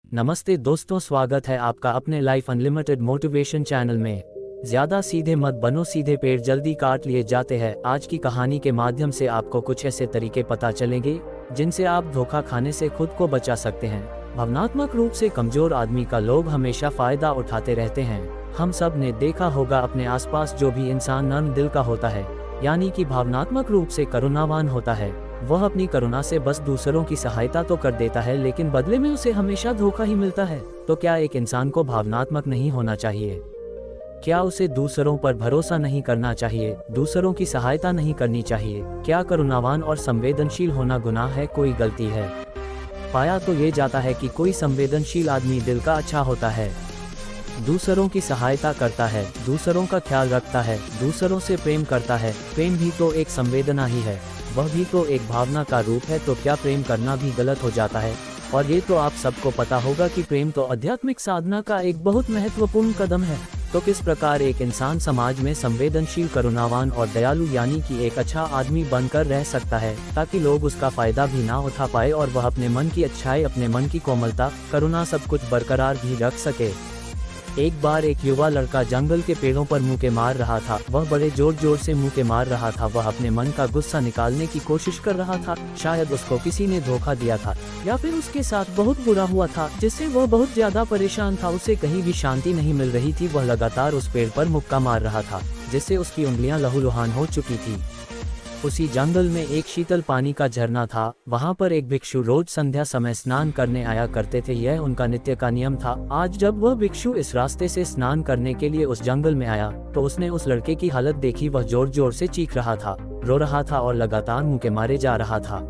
नमस्ते दोस्तों, स्वागत है आपका अपने लाइफ अनलिमिटेड मोटिवेशन चैनल में। ज्यादा सीधे मत बनो, सीधे पेड़ जल्दी काट लिए जाते हैं। आज की कहानी के माध्यम से आपको कुछ ऐसे तरीके पता चलेंगे जिनसे आप धोखा खाने से खुद को बचा सकते हैं। भावनात्मक रूप से कमजोर आदमी का लोग हमेशा फायदा उठाते रहते हैं। हम सब ने देखा होगा अपने आसपास जो भी इंसान नर्म दिल का होता है, यानी कि भावनात्मक रूप से करुणावान होता है, वह अपनी करुणा से बस दूसरों की सहायता तो कर देता है, लेकिन बदले में उसे हमेशा धोखा ही मिलता है। तो क्या एक इंसान को भावनात्मक नहीं होना चाहिए? क्या उसे दूसरों पर भरोसा नहीं करना चाहिए, दूसरों की सहायता नहीं करनी चाहिए? क्या करुणावान और संवेदनशील होना गुनाह है, कोई गलती है? पाया तो ये जाता है कि कोई संवेदनशील आदमी दिल का अच्छा होता है, दूसरों की सहायता करता है, दूसरों का ख्याल रखता है, दूसरों से प्रेम करता है। प्रेम भी तो एक संवेदना ही है, वह भी तो एक भावना का रूप है। तो क्या प्रेम करना भी गलत हो जाता है? और ये तो आप सबको पता होगा कि प्रेम तो आध्यात्मिक साधना का एक बहुत महत्वपूर्ण कदम है। तो किस प्रकार एक इंसान समाज में संवेदनशील, करुणावान और दयालु यानी कि एक अच्छा आदमी बनकर रह सकता है, ताकि लोग उसका फायदा भी ना उठा पाए और वह अपने मन की अच्छाई, अपने मन की कोमलता, करुणा सब कुछ बरकरार भी रख सके। एक बार एक युवा लड़का जंगल के पेड़ों पर मुक्के मार रहा था। वह बड़े जोर जोर से मुक्के मार रहा था। वह अपने मन का गुस्सा निकालने की कोशिश कर रहा था। शायद उसको किसी ने धोखा दिया था, या फिर उसके साथ बहुत बुरा हुआ था, जिससे वह बहुत ज्यादा परेशान था। उसे कहीं भी शांति नहीं मिल रही थी। वह लगातार उस पेड़ पर मुक्का मार रहा था, जिससे उसकी उंगलियां लहूलुहान हो चुकी थी। उसी जंगल में एक शीतल पानी का झरना था। वहां पर एक भिक्षु रोज संध्या समय स्नान करने आया करते थे। यह उनका नित्य का नियम था। आज जब वह भिक्षु इस रास्ते से स्नान करने के लिए उस जंगल में आया, तो उसने उस लड़के की हालत देखी। वह जोर जोर से चीख रहा था, रो रहा था और लगातार मुक्के मारे जा रहा था।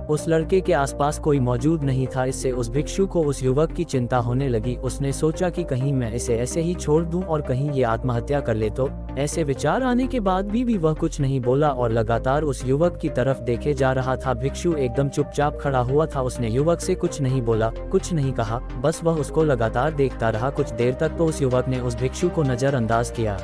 उस लड़के के आसपास कोई मौजूद नहीं था। इससे उस भिक्षु को उस युवक की चिंता होने लगी। उसने सोचा कि कहीं मैं इसे ऐसे ही छोड़ दूं और कहीं ये आत्महत्या कर ले। तो ऐसे विचार आने के बाद भी वह कुछ नहीं बोला और लगातार उस युवक की तरफ देखे जा रहा था। भिक्षु एकदम चुपचाप खड़ा हुआ था। उसने युवक से कुछ नहीं बोला, कुछ नहीं कहा, बस वह उसको लगातार देखता रहा। कुछ देर तक तो उस युवक ने उस भिक्षु को नजरअंदाज किया,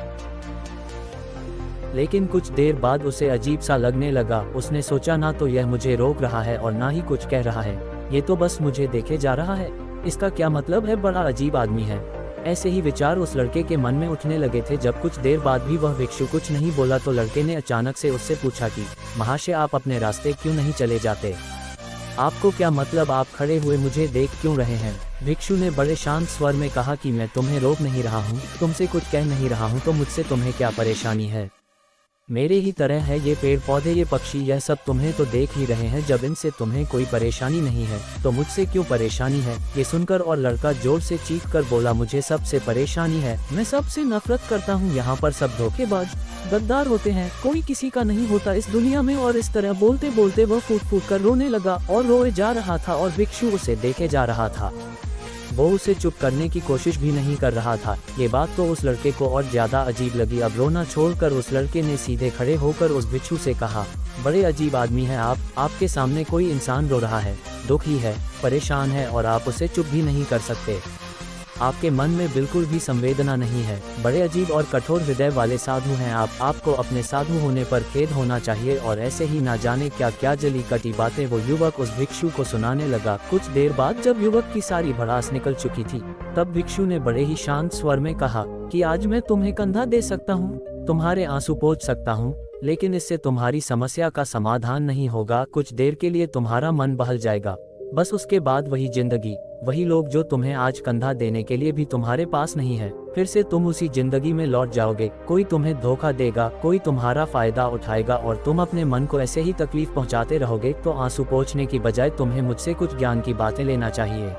लेकिन कुछ देर बाद उसे अजीब सा लगने लगा। उसने सोचा, ना तो यह मुझे रोक रहा है और ना ही कुछ कह रहा है, ये तो बस मुझे देखे जा रहा है। इसका क्या मतलब है? बड़ा अजीब आदमी है। ऐसे ही विचार उस लड़के के मन में उठने लगे थे। जब कुछ देर बाद भी वह भिक्षु कुछ नहीं बोला, तो लड़के ने अचानक से उससे पूछा कि महाशय, आप अपने रास्ते क्यों नहीं चले जाते? आपको क्या मतलब, आप खड़े हुए मुझे देख क्यों रहे हैं? भिक्षु ने बड़े शांत स्वर में कहा कि मैं तुम्हें रोक नहीं रहा हूँ, तुमसे कुछ कह नहीं रहा हूँ, तो मुझसे तुम्हें क्या परेशानी है? मेरे ही तरह है ये पेड़ पौधे, ये पक्षी, यह सब तुम्हें तो देख ही रहे हैं। जब इनसे तुम्हें कोई परेशानी नहीं है, तो मुझसे क्यों परेशानी है? ये सुनकर और लड़का जोर से चीख कर बोला, मुझे सबसे परेशानी है, मैं सबसे नफरत करता हूँ। यहाँ पर सब धोखेबाज, गद्दार होते हैं, कोई किसी का नहीं होता इस दुनिया में। और इस तरह बोलते बोलते वह फूट फूट कर रोने लगा और रोए जा रहा था, और भिक्षु उसे देखे जा रहा था। वो उसे चुप करने की कोशिश भी नहीं कर रहा था। ये बात तो उस लड़के को और ज्यादा अजीब लगी। अब रोना छोड़कर उस लड़के ने सीधे खड़े होकर उस भिक्षु से कहा, बड़े अजीब आदमी हैं आप। आपके सामने कोई इंसान रो रहा है, दुखी है, परेशान है, और आप उसे चुप भी नहीं कर सकते। आपके मन में बिल्कुल भी संवेदना नहीं है। बड़े अजीब और कठोर हृदय वाले साधु हैं आप। आपको अपने साधु होने पर खेद होना चाहिए। और ऐसे ही ना जाने क्या क्या जली कटी बातें वो युवक उस भिक्षु को सुनाने लगा। कुछ देर बाद जब युवक की सारी भड़ास निकल चुकी थी, तब भिक्षु ने बड़े ही शांत स्वर में कहा कि आज मैं तुम्हें कंधा दे सकता हूँ, तुम्हारे आंसू पोंछ सकता हूँ, लेकिन इससे तुम्हारी समस्या का समाधान नहीं होगा। कुछ देर के लिए तुम्हारा मन बहल जाएगा, बस उसके बाद वही जिंदगी, वही लोग जो तुम्हें आज कंधा देने के लिए भी तुम्हारे पास नहीं है। फिर से तुम उसी जिंदगी में लौट जाओगे। कोई तुम्हें धोखा देगा, कोई तुम्हारा फायदा उठाएगा, और तुम अपने मन को ऐसे ही तकलीफ पहुंचाते रहोगे। तो आंसू पोंछने की बजाय तुम्हें मुझसे कुछ ज्ञान की बातें लेना चाहिए,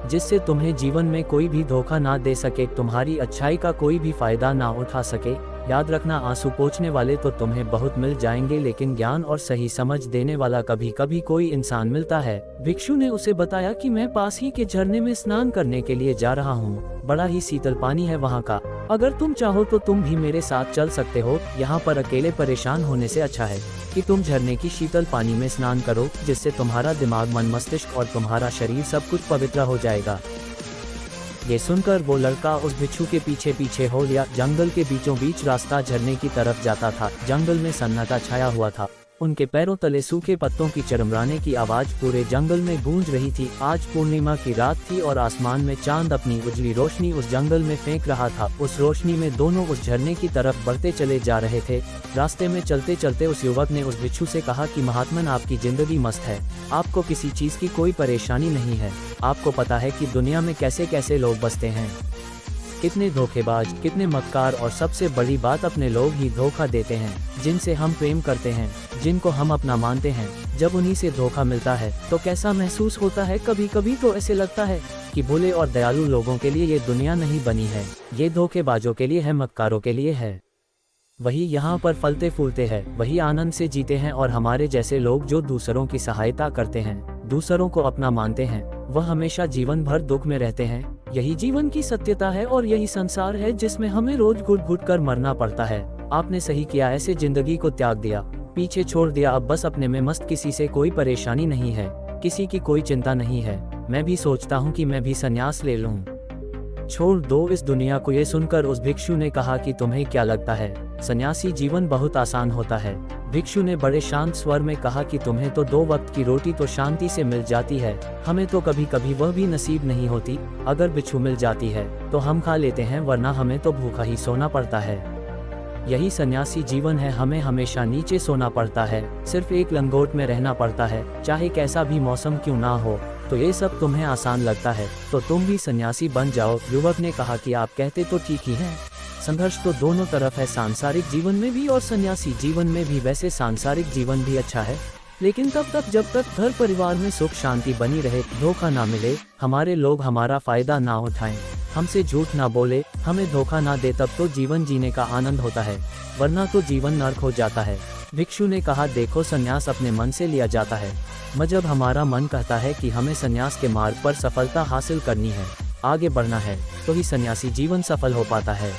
जिससे तुम्हें जीवन में कोई भी धोखा ना दे सके, तुम्हारी अच्छाई का कोई भी फायदा ना उठा सके। याद रखना, आंसू पोंछने वाले तो तुम्हें बहुत मिल जाएंगे, लेकिन ज्ञान और सही समझ देने वाला कभी कभी कोई इंसान मिलता है। भिक्षु ने उसे बताया कि मैं पास ही के झरने में स्नान करने के लिए जा रहा हूँ। बड़ा ही शीतल पानी है वहाँ का। अगर तुम चाहो तो तुम भी मेरे साथ चल सकते हो। यहाँ पर अकेले परेशान होने से अच्छा है कि तुम झरने की शीतल पानी में स्नान करो, जिससे तुम्हारा दिमाग, मन, मस्तिष्क और तुम्हारा शरीर सब कुछ पवित्र हो जाएगा। ये सुनकर वो लड़का उस भिक्षु के पीछे पीछे हो लिया। जंगल के बीचों बीच रास्ता झरने की तरफ जाता था। जंगल में सन्नाटा छाया हुआ था। उनके पैरों तले सूखे पत्तों की चरमराने की आवाज पूरे जंगल में गूंज रही थी। आज पूर्णिमा की रात थी और आसमान में चांद अपनी उजली रोशनी उस जंगल में फेंक रहा था। उस रोशनी में दोनों उस झरने की तरफ बढ़ते चले जा रहे थे। रास्ते में चलते चलते उस युवक ने उस भिक्षु से कहा कि महात्मन, आपकी जिंदगी मस्त है, आपको किसी चीज की कोई परेशानी नहीं है। आपको पता है कि दुनिया में कैसे कैसे लोग बसते हैं, कितने धोखेबाज, कितने मक्कार, और सबसे बड़ी बात, अपने लोग ही धोखा देते हैं जिनसे हम प्रेम करते हैं, जिनको हम अपना मानते हैं। जब उन्हीं से धोखा मिलता है तो कैसा महसूस होता है। कभी कभी तो ऐसे लगता है कि भोले और दयालु लोगों के लिए ये दुनिया नहीं बनी है, ये धोखेबाजों के लिए है, मक्कारों के लिए है। वही यहाँ पर फलते फूलते हैं, वही आनंद से जीते हैं, और हमारे जैसे लोग जो दूसरों की सहायता करते हैं, दूसरों को अपना मानते हैं, वह हमेशा जीवन भर दुख में रहते हैं। यही जीवन की सत्यता है और यही संसार है जिसमें हमें रोज घुट घुट कर मरना पड़ता है। आपने सही किया, ऐसे जिंदगी को त्याग दिया, पीछे छोड़ दिया, अब बस अपने में मस्त, किसी से कोई परेशानी नहीं है, किसी की कोई चिंता नहीं है। मैं भी सोचता हूँ कि मैं भी संन्यास ले लूँ, छोड़ दो इस दुनिया को। ये सुनकर उस भिक्षु ने कहा कि तुम्हें क्या लगता है, सन्यासी जीवन बहुत आसान होता है। भिक्षु ने बड़े शांत स्वर में कहा कि तुम्हें तो 2 वक्त की रोटी तो शांति से मिल जाती है, हमें तो कभी कभी वह भी नसीब नहीं होती। अगर भिक्षु मिल जाती है तो हम खा लेते हैं, वरना हमें तो भूखा ही सोना पड़ता है। यही सन्यासी जीवन है, हमें हमेशा नीचे सोना पड़ता है, सिर्फ एक लंगोट में रहना पड़ता है, चाहे कैसा भी मौसम क्यों ना हो। तो ये सब तुम्हें आसान लगता है तो तुम भी सन्यासी बन जाओ। युवक ने कहा कि आप कहते तो ठीक ही हैं, संघर्ष तो दोनों तरफ है, सांसारिक जीवन में भी और सन्यासी जीवन में भी। वैसे सांसारिक जीवन भी अच्छा है, लेकिन तब तक जब तक घर परिवार में सुख शांति बनी रहे, धोखा ना मिले, हमारे लोग हमारा फायदा ना उठाएं, हमसे झूठ ना बोले, हमें धोखा ना दे, तब तो जीवन जीने का आनंद होता है, वरना तो जीवन नर्क हो जाता है। भिक्षु ने कहा, देखो, संन्यास अपने मन से लिया जाता है। जब हमारा मन कहता है कि हमें संन्यास के मार्ग पर सफलता हासिल करनी है, आगे बढ़ना है, तो ही सन्यासी जीवन सफल हो पाता है।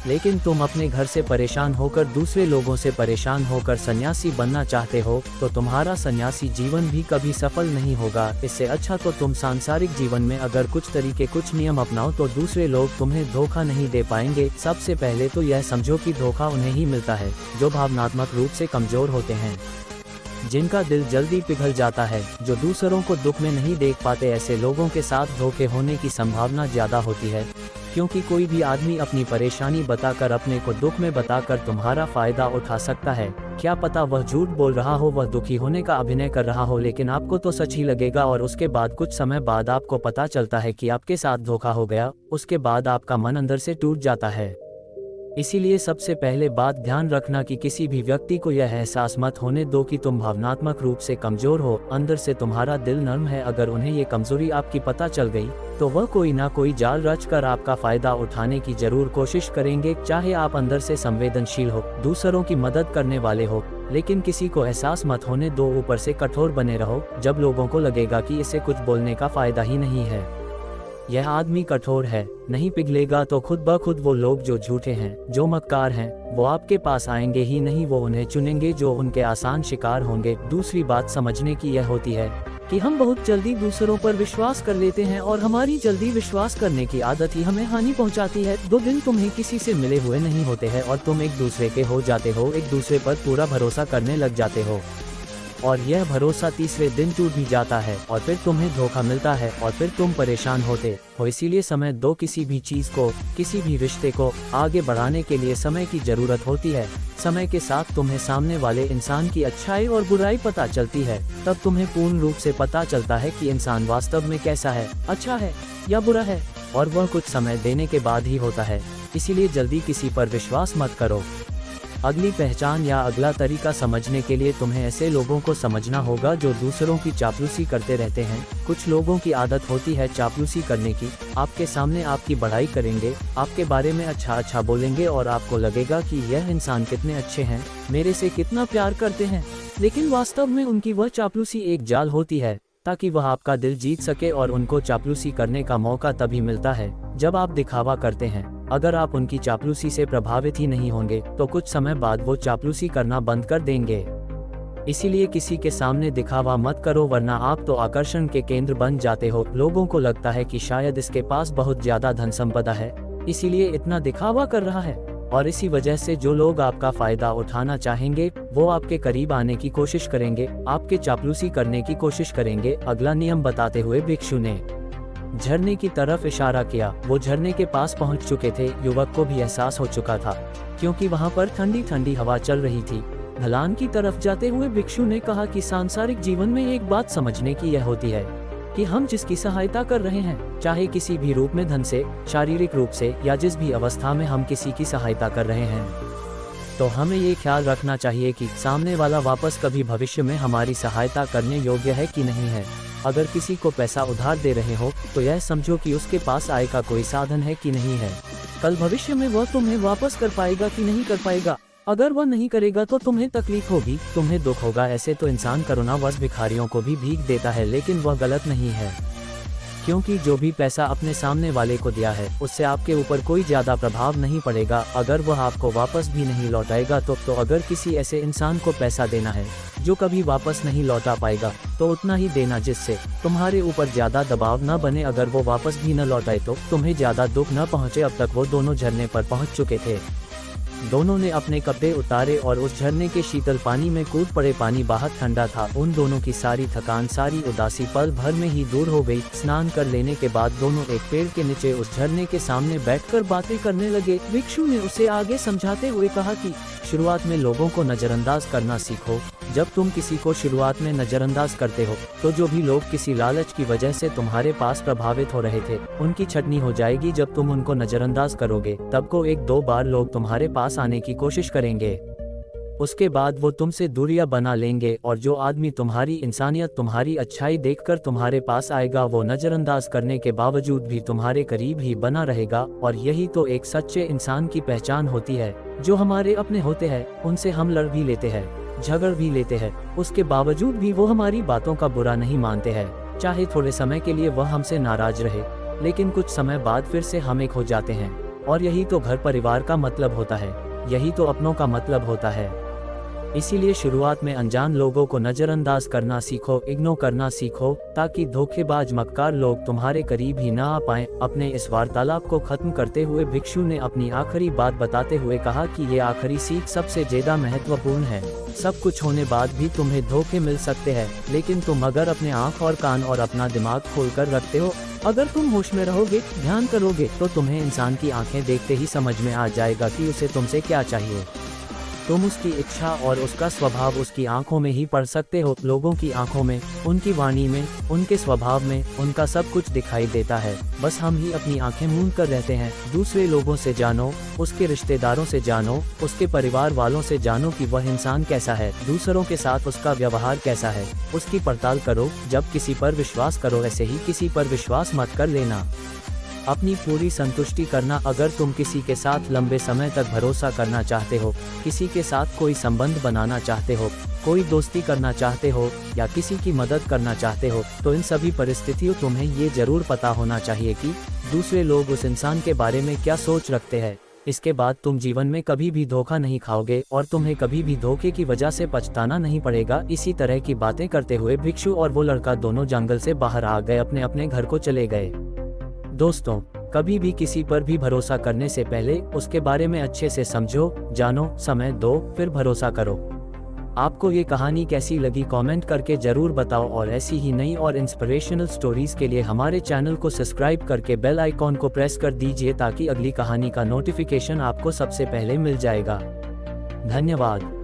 लेकिन तुम अपने घर से परेशान होकर, दूसरे लोगों से परेशान होकर सन्यासी बनना चाहते हो तो तुम्हारा सन्यासी जीवन भी कभी सफल नहीं होगा। इससे अच्छा तो तुम सांसारिक जीवन में अगर कुछ तरीके, कुछ नियम अपनाओ तो दूसरे लोग तुम्हें धोखा नहीं दे पाएंगे। सबसे पहले तो यह समझो कि धोखा उन्हें ही मिलता है जो भावनात्मक रूप से कमजोर होते हैं, जिनका दिल जल्दी पिघल जाता है, जो दूसरों को दुख में नहीं देख पाते। ऐसे लोगों के साथ धोखे होने की संभावना ज्यादा होती है, क्योंकि कोई भी आदमी अपनी परेशानी बताकर, अपने को दुख में बताकर तुम्हारा फायदा उठा सकता है। क्या पता वह झूठ बोल रहा हो, वह दुखी होने का अभिनय कर रहा हो, लेकिन आपको तो सच ही लगेगा। और उसके बाद कुछ समय बाद आपको पता चलता है कि आपके साथ धोखा हो गया। उसके बाद आपका मन अंदर से टूट जाता है। इसीलिए सबसे पहले बात ध्यान रखना कि किसी भी व्यक्ति को यह एहसास मत होने दो कि तुम भावनात्मक रूप से कमजोर हो, अंदर से तुम्हारा दिल नर्म है। अगर उन्हें ये कमजोरी आपकी पता चल गई तो वह कोई ना कोई जाल रच कर आपका फायदा उठाने की जरूर कोशिश करेंगे। चाहे आप अंदर से संवेदनशील हो, दूसरों की मदद करने वाले हो, लेकिन किसी को एहसास मत होने दो। ऊपर से कठोर बने रहो, जब लोगों को लगेगा कि इसे कुछ बोलने का फायदा ही नहीं है, यह आदमी कठोर है, नहीं पिघलेगा, तो खुद ब खुद वो लोग जो झूठे हैं, जो मक्कार हैं, वो आपके पास आएंगे ही नहीं। वो उन्हें चुनेंगे जो उनके आसान शिकार होंगे। दूसरी बात समझने की यह होती है कि हम बहुत जल्दी दूसरों पर विश्वास कर लेते हैं और हमारी जल्दी विश्वास करने की आदत ही हमें हानि पहुंचाती है। 2 दिन तुम्हें किसी से मिले हुए नहीं होते हैं और तुम एक दूसरे के हो जाते हो, एक दूसरे पर पूरा भरोसा करने लग जाते हो, और यह भरोसा तीसरे दिन टूट भी जाता है और फिर तुम्हें धोखा मिलता है और फिर तुम परेशान होते हो। इसीलिए समय दो। किसी भी चीज को, किसी भी रिश्ते को आगे बढ़ाने के लिए समय की जरूरत होती है। समय के साथ तुम्हें सामने वाले इंसान की अच्छाई और बुराई पता चलती है, तब तुम्हें पूर्ण रूप से पता चलता है कि इंसान वास्तव में कैसा है, अच्छा है या बुरा है, और वह कुछ समय देने के बाद ही होता है। इसीलिए जल्दी किसी पर विश्वास मत करो। अगली पहचान या अगला तरीका समझने के लिए तुम्हें ऐसे लोगों को समझना होगा जो दूसरों की चापलूसी करते रहते हैं। कुछ लोगों की आदत होती है चापलूसी करने की। आपके सामने आपकी बढ़ाई करेंगे, आपके बारे में अच्छा बोलेंगे और आपको लगेगा कि यह इंसान कितने अच्छे हैं, मेरे से कितना प्यार करते हैं, लेकिन वास्तव में उनकी वह चापलूसी एक जाल होती है ताकि वह आपका दिल जीत सके। और उनको चापलूसी करने का मौका तभी मिलता है जब आप दिखावा करते हैं। अगर आप उनकी चापलूसी से प्रभावित ही नहीं होंगे तो कुछ समय बाद वो चापलूसी करना बंद कर देंगे। इसीलिए किसी के सामने दिखावा मत करो, वरना आप तो आकर्षण के केंद्र बन जाते हो। लोगों को लगता है कि शायद इसके पास बहुत ज्यादा धन संपदा है, इसीलिए इतना दिखावा कर रहा है। और इसी वजह से जो लोग आपका फायदा उठाना चाहेंगे वो आपके करीब आने की कोशिश करेंगे, आपके चापलूसी करने की कोशिश करेंगे। अगला नियम बताते हुए भिक्षु ने झरने की तरफ इशारा किया। वो झरने के पास पहुंच चुके थे। युवक को भी एहसास हो चुका था क्योंकि वहां पर ठंडी ठंडी हवा चल रही थी। ढलान की तरफ जाते हुए भिक्षु ने कहा कि सांसारिक जीवन में एक बात समझने की यह होती है कि हम जिसकी सहायता कर रहे हैं, चाहे किसी भी रूप में, धन से, शारीरिक रूप से या जिस भी अवस्था में हम किसी की सहायता कर रहे हैं, तो हमें ये ख्याल रखना चाहिए कि सामने वाला वापस कभी भविष्य में हमारी सहायता करने योग्य है कि नहीं है। अगर किसी को पैसा उधार दे रहे हो तो यह समझो कि उसके पास आय का कोई साधन है कि नहीं है। कल भविष्य में वह तुम्हें वापस कर पाएगा कि नहीं कर पाएगा। अगर वह नहीं करेगा तो तुम्हें तकलीफ होगी, तुम्हें दुख होगा। ऐसे तो इंसान करुणावश भिखारियों को भी भीख देता है, लेकिन वह गलत नहीं है, क्योंकि जो भी पैसा अपने सामने वाले को दिया है उससे आपके ऊपर कोई ज्यादा प्रभाव नहीं पड़ेगा। अगर वह आपको वापस भी नहीं लौटाएगा तो अगर किसी ऐसे इंसान को पैसा देना है जो कभी वापस नहीं लौटा पाएगा तो उतना ही देना जिससे तुम्हारे ऊपर ज्यादा दबाव न बने। अगर वो वापस भी न लौटाए तो तुम्हें ज्यादा दुख न पहुँचे। अब तक वो दोनों झरने पर पहुँच चुके थे। दोनों ने अपने कपड़े उतारे और उस झरने के शीतल पानी में कूद पड़े। पानी बाहर ठंडा था। उन दोनों की सारी थकान, सारी उदासी पल भर में ही दूर हो गई। स्नान कर लेने के बाद दोनों एक पेड़ के नीचे उस झरने के सामने बैठकर बातें करने लगे। भिक्षु ने उसे आगे समझाते हुए कहा कि शुरुआत में लोगों को नजरअंदाज करना सीखो। जब तुम किसी को शुरुआत में नजरअंदाज करते हो तो जो भी लोग किसी लालच की वजह से तुम्हारे पास प्रभावित हो रहे थे उनकी छटनी हो जाएगी। जब तुम उनको नजरअंदाज करोगे तब को 1-2 बार लोग तुम्हारे पास आने की कोशिश करेंगे। उसके बाद वो तुमसे दूरियां बना लेंगे और जो आदमी तुम्हारी इंसानियत, तुम्हारी अच्छाई देखकर तुम्हारे पास आएगा वो नजरअंदाज करने के बावजूद भी तुम्हारे करीब ही बना रहेगा। और यही तो एक सच्चे इंसान की पहचान होती है। जो हमारे अपने होते हैं उनसे हम लड़ भी लेते हैं, झगड़ भी लेते हैं, उसके बावजूद भी वो हमारी बातों का बुरा नहीं मानते हैं। चाहे थोड़े समय के लिए वह हमसे नाराज रहे, लेकिन कुछ समय बाद फिर से हम एक हो जाते हैं। और यही तो घर परिवार का मतलब होता है, यही तो अपनों का मतलब होता है। इसीलिए शुरुआत में अनजान लोगों को नजरअंदाज करना सीखो, इग्नोर करना सीखो, ताकि धोखेबाज मक्कार लोग तुम्हारे करीब ही ना आ पाएं। अपने इस वार्तालाप को खत्म करते हुए भिक्षु ने अपनी आखिरी बात बताते हुए कहा कि ये आखिरी सीख सबसे ज्यादा महत्वपूर्ण है। सब कुछ होने बाद भी तुम्हें धोखे मिल सकते हैं, लेकिन तुम अगर अपने आँख और कान और अपना दिमाग खोलकर रखते हो, अगर तुम होश में रहोगे, ध्यान करोगे, तो तुम्हें इंसान की आंखें देखते ही समझ में आ जाएगा कि उसे तुमसे क्या चाहिए। तुम उसकी इच्छा और उसका स्वभाव उसकी आंखों में ही पढ़ सकते हो। लोगों की आंखों में, उनकी वाणी में, उनके स्वभाव में, उनका सब कुछ दिखाई देता है। बस हम ही अपनी आंखें मूंद कर रहते हैं। दूसरे लोगों से जानो, उसके रिश्तेदारों से जानो, उसके परिवार वालों से जानो कि वह इंसान कैसा है, दूसरों के साथ उसका व्यवहार कैसा है, उसकी पड़ताल करो। जब किसी पर विश्वास करो, ऐसे ही किसी पर विश्वास मत कर लेना। अपनी पूरी संतुष्टि करना। अगर तुम किसी के साथ लंबे समय तक भरोसा करना चाहते हो, किसी के साथ कोई संबंध बनाना चाहते हो, कोई दोस्ती करना चाहते हो या किसी की मदद करना चाहते हो, तो इन सभी परिस्थितियों तुम्हें ये जरूर पता होना चाहिए कि दूसरे लोग उस इंसान के बारे में क्या सोच रखते हैं। इसके बाद तुम जीवन में कभी भी धोखा नहीं खाओगे और तुम्हें कभी भी धोखे की वजह से पछताना नहीं पड़ेगा। इसी तरह की बातें करते हुए भिक्षु और वो लड़का दोनों जंगल से बाहर आ गए, अपने अपने घर को चले गए। दोस्तों, कभी भी किसी पर भी भरोसा करने से पहले उसके बारे में अच्छे से समझो, जानो, समय दो, फिर भरोसा करो। आपको ये कहानी कैसी लगी कमेंट करके जरूर बताओ और ऐसी ही नई और इंस्पिरेशनल स्टोरीज के लिए हमारे चैनल को सब्सक्राइब करके बेल आइकॉन को प्रेस कर दीजिए ताकि अगली कहानी का नोटिफिकेशन आपको सबसे पहले मिल जाएगा। धन्यवाद।